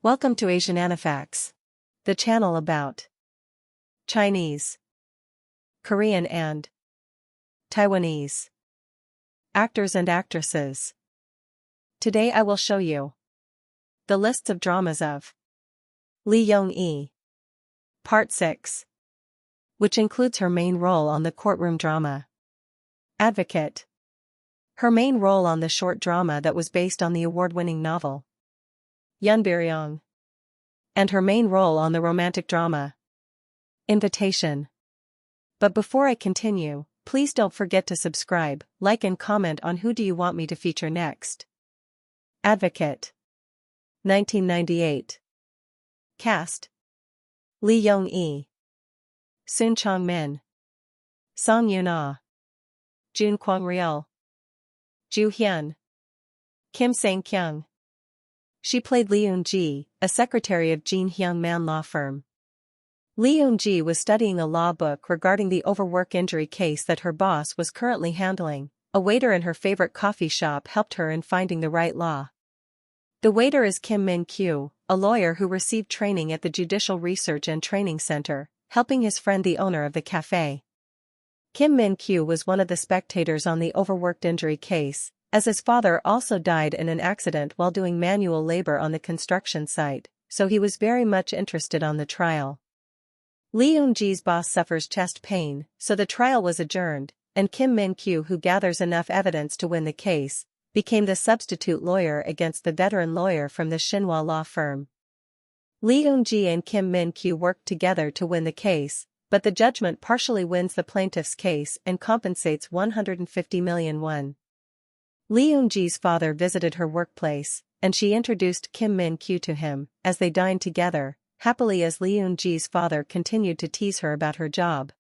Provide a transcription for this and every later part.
Welcome to Asian Anifacts, the channel about Chinese, Korean and Taiwanese actors and actresses. Today I will show you the lists of dramas of Lee Young-e, Part 6, which includes her main role on the courtroom drama Advocate, her main role on the short drama that was based on the award-winning novel Eunbiryeong, and her main role on the romantic drama Invitation. But before I continue, please don't forget to subscribe, like and comment on who do you want me to feature next. Advocate, 1998. Cast: Lee Young-e, Soon Chong-min, Song Yoon-ah, Jun Kwang-ryul, Ju Hyun, Kim Sang-kyung. She played Lee Eun-ji, a secretary of Jin Hyung-man law firm. Lee Eun-ji was studying a law book regarding the overwork injury case that her boss was currently handling. A waiter in her favorite coffee shop helped her in finding the right law. The waiter is Kim Min-kyu, a lawyer who received training at the Judicial Research and Training Center, helping his friend the owner of the cafe. Kim Min-kyu was one of the spectators on the overworked injury case, as his father also died in an accident while doing manual labor on the construction site, so he was very much interested on the trial. Lee Eun-ji's boss suffers chest pain, so the trial was adjourned, and Kim Min-kyu, who gathers enough evidence to win the case, became the substitute lawyer against the veteran lawyer from the Shinhwa law firm. Lee Eun-ji and Kim Min-kyu worked together to win the case, but the judgment partially wins the plaintiff's case and compensates 150 million won. Lee Eun-ji's father visited her workplace, and she introduced Kim Min-kyu to him, as they dined together, happily as Lee Eun-ji's father continued to tease her about her job.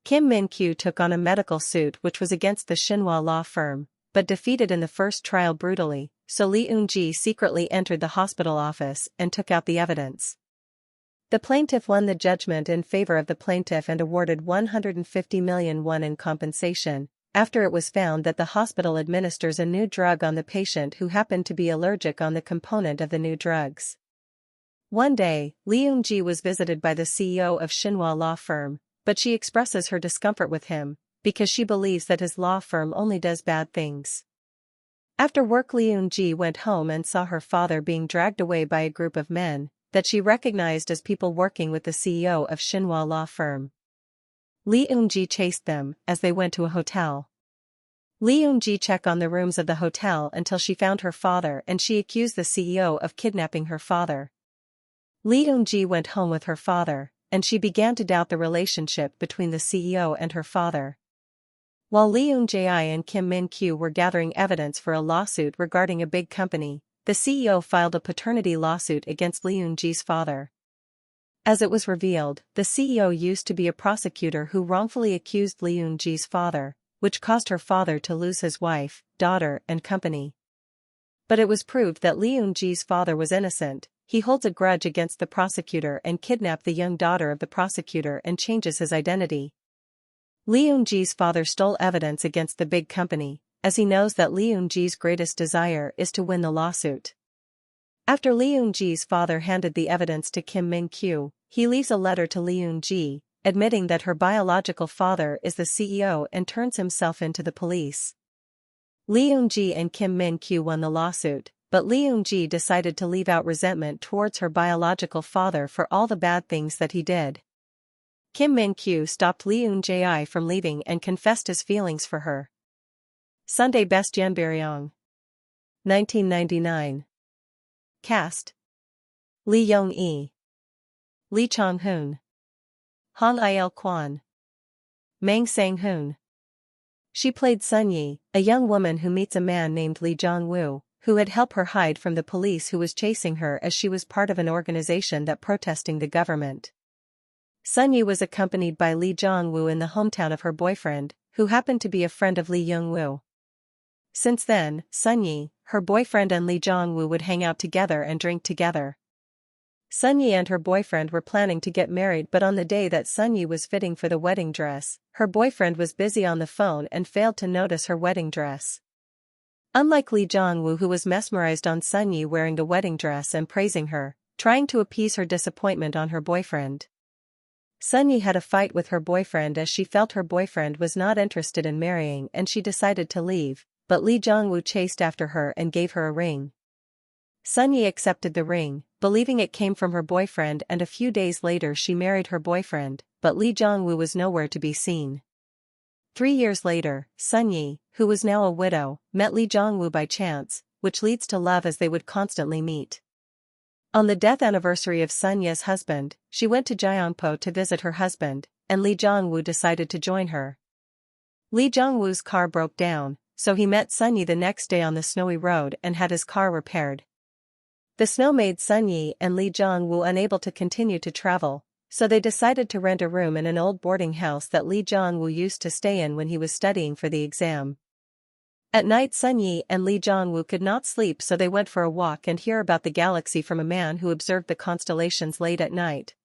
Kim Min-kyu took on a medical suit which was against the Shinhwa law firm, but defeated in the first trial brutally, so Lee Eun-ji secretly entered the hospital office and took out the evidence. The plaintiff won the judgment in favor of the plaintiff and awarded 150 million won in compensation, after it was found that the hospital administers a new drug on the patient who happened to be allergic on the component of the new drugs. One day, Lee Eun-ji was visited by the CEO of Shinhwa law firm, but she expresses her discomfort with him, because she believes that his law firm only does bad things. After work, Lee Eun-ji went home and saw her father being dragged away by a group of men that she recognized as people working with the CEO of Shinhwa law firm. Lee Eun-ji chased them as they went to a hotel. Lee Eun-ji checked on the rooms of the hotel until she found her father, and she accused the CEO of kidnapping her father. Lee Eun-ji went home with her father, and she began to doubt the relationship between the CEO and her father. While Lee Eun-ji and Kim Min-kyu were gathering evidence for a lawsuit regarding a big company, the CEO filed a paternity lawsuit against Lee Eun-ji's father. As it was revealed, the CEO used to be a prosecutor who wrongfully accused Lee Eun-ji's father, which caused her father to lose his wife, daughter, and company. But it was proved that Lee Eun-ji's father was innocent. He holds a grudge against the prosecutor and kidnapped the young daughter of the prosecutor and changes his identity. Lee Eun-ji's father stole evidence against the big company, as he knows that Lee Eun-ji's greatest desire is to win the lawsuit. After Lee Eun-ji's father handed the evidence to Kim Min-kyu, he leaves a letter to Lee Eun-ji, admitting that her biological father is the CEO and turns himself in to the police. Lee Eun-ji and Kim Min-kyu won the lawsuit, but Lee Eun-ji decided to leave out resentment towards her biological father for all the bad things that he did. Kim Min-kyu stopped Lee Eun-ji from leaving and confessed his feelings for her. Sunday Best Eunbiryeong, 1999. Cast: Lee Young-e, Lee Chong-hoon, Hong Il-kwon, Mang Sang-hoon. She played Sun-yi, a young woman who meets a man named Lee Jong-woo, who had helped her hide from the police who was chasing her as she was part of an organization that protesting the government. Sun-yi was accompanied by Lee Jong-woo in the hometown of her boyfriend, who happened to be a friend of Lee Young-woo. Since then, Sun-yi, her boyfriend and Lee Jong-woo would hang out together and drink together. Sun-yi and her boyfriend were planning to get married, but on the day that Sun-yi was fitting for the wedding dress, her boyfriend was busy on the phone and failed to notice her wedding dress. Unlike Lee Jong-woo, who was mesmerized on Sun-yi wearing the wedding dress and praising her, trying to appease her disappointment on her boyfriend. Sun-yi had a fight with her boyfriend as she felt her boyfriend was not interested in marrying and she decided to leave, but Lee Jong-woo chased after her and gave her a ring. Sun-yi accepted the ring, believing it came from her boyfriend, and a few days later she married her boyfriend, but Lee Jong-woo was nowhere to be seen. 3 years later, Sun-yi, who was now a widow, met Lee Jong-woo by chance, which leads to love as they would constantly meet. On the death anniversary of Sun-yi's husband, she went to Gyeongpo to visit her husband, and Lee Jong-woo decided to join her. Lee Jong-woo's car broke down, so he met Sun-yi the next day on the snowy road and had his car repaired. The snow made Sun-yi and Lee Jong-woo unable to continue to travel, so they decided to rent a room in an old boarding house that Lee Jong-woo used to stay in when he was studying for the exam. At night Sun-yi and Lee Jong-woo could not sleep, so they went for a walk and hear about the galaxy from a man who observed the constellations late at night.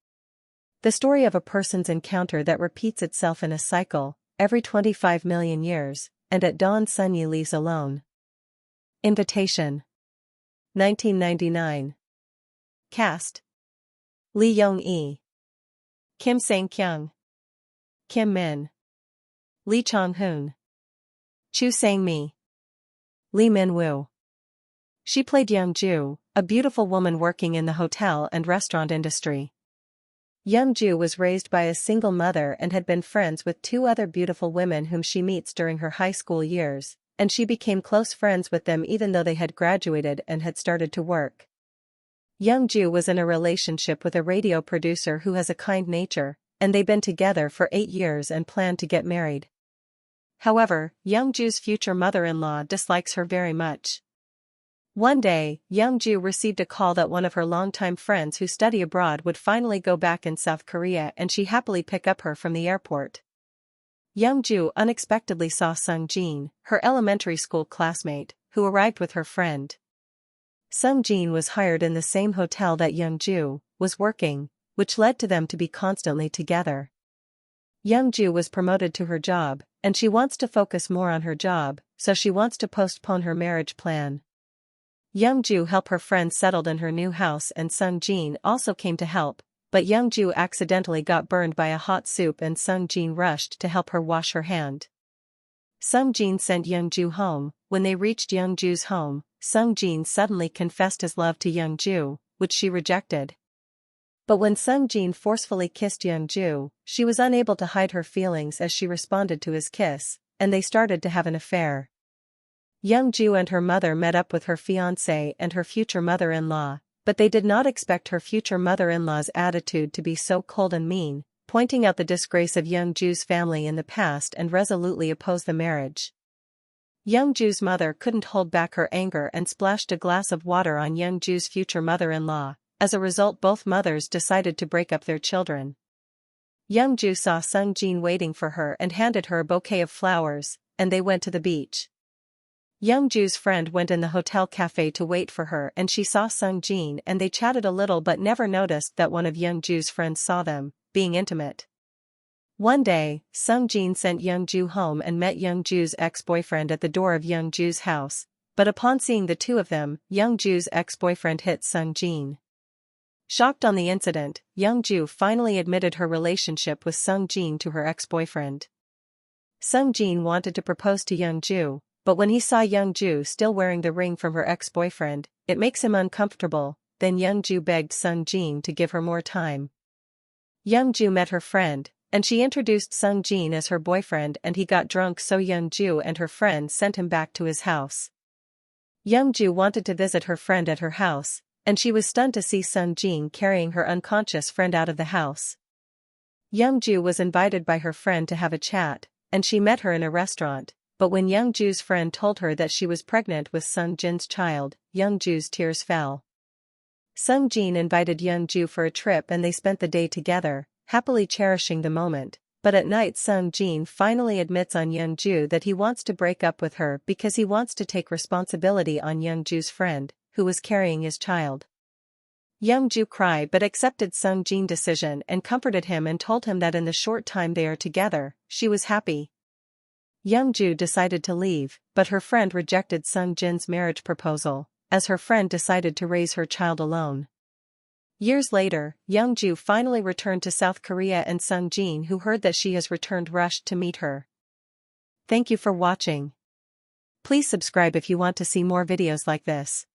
The story of a person's encounter that repeats itself in a cycle, every 25 million years, and at dawn Sun-yi leaves alone. Invitation. 1999. Cast: Lee Young-i, Kim Sang-kyung, Kim Min, Lee Chong-hoon, Chu Sang-mi, Lee Min-woo. She played Young-ju, a beautiful woman working in the hotel and restaurant industry. Young-ju was raised by a single mother and had been friends with 2 other beautiful women whom she meets during her high school years, and she became close friends with them even though they had graduated and had started to work. Young-ju was in a relationship with a radio producer who has a kind nature, and they've been together for 8 years and plan to get married. However, Young-ju's future mother-in-law dislikes her very much. One day, Young-ju received a call that one of her longtime friends who study abroad would finally go back in South Korea, and she happily picked up her from the airport. Young-ju unexpectedly saw Sung-jin, her elementary school classmate, who arrived with her friend. Sung-jin was hired in the same hotel that Young-ju was working, which led to them to be constantly together. Young-ju was promoted to her job, and she wants to focus more on her job, so she wants to postpone her marriage plan. Young-ju helped her friend settled in her new house, and Sung-jin also came to help, but Young-ju accidentally got burned by a hot soup and Sung-jin rushed to help her wash her hand. Sung-jin sent Young-ju home. When they reached Young-ju's home, Sung-jin suddenly confessed his love to Young-ju, which she rejected. But when Sung-jin forcefully kissed Young-ju, she was unable to hide her feelings as she responded to his kiss, and they started to have an affair. Young-ju and her mother met up with her fiancé and her future mother-in-law, but they did not expect her future mother-in-law's attitude to be so cold and mean, pointing out the disgrace of Young-ju's family in the past and resolutely opposed the marriage. Young-ju's mother couldn't hold back her anger and splashed a glass of water on Young-ju's future mother-in-law. As a result, both mothers decided to break up their children. Young-ju saw Sung-jin waiting for her and handed her a bouquet of flowers, and they went to the beach. Young-ju's friend went in the hotel cafe to wait for her, and she saw Sung-jin and they chatted a little but never noticed that one of Young-ju's friends saw them, being intimate. One day, Sung-jin sent Young-ju home and met Young-ju's ex-boyfriend at the door of Young-ju's house, but upon seeing the two of them, Young-ju's ex-boyfriend hit Sung-jin. Shocked on the incident, Young-ju finally admitted her relationship with Sung-jin to her ex-boyfriend. Sung-jin wanted to propose to Young-ju, but when he saw Young-ju still wearing the ring from her ex-boyfriend, it makes him uncomfortable. Then Young-ju begged Sung-jin to give her more time. Young-ju met her friend, and she introduced Sung-jin as her boyfriend, and he got drunk, so Young-ju and her friend sent him back to his house. Young-ju wanted to visit her friend at her house, and she was stunned to see Sung-jin carrying her unconscious friend out of the house. Young-ju was invited by her friend to have a chat, and she met her in a restaurant, but when Young-ju's friend told her that she was pregnant with Sung-jin's child, Young-ju's tears fell. Sung-jin invited Young-ju for a trip and they spent the day together, happily cherishing the moment, but at night Sung-jin finally admits on Young-ju that he wants to break up with her because he wants to take responsibility on Young-ju's friend, who was carrying his child. Young-ju cried but accepted Sung-jin's decision and comforted him and told him that in the short time they are together, she was happy. Young-ju decided to leave, but her friend rejected Sung-jin's marriage proposal, as her friend decided to raise her child alone. Years later, Young-ju finally returned to South Korea and Sung-jin, who heard that she has returned, rushed to meet her. Thank you for watching. Please subscribe if you want to see more videos like this.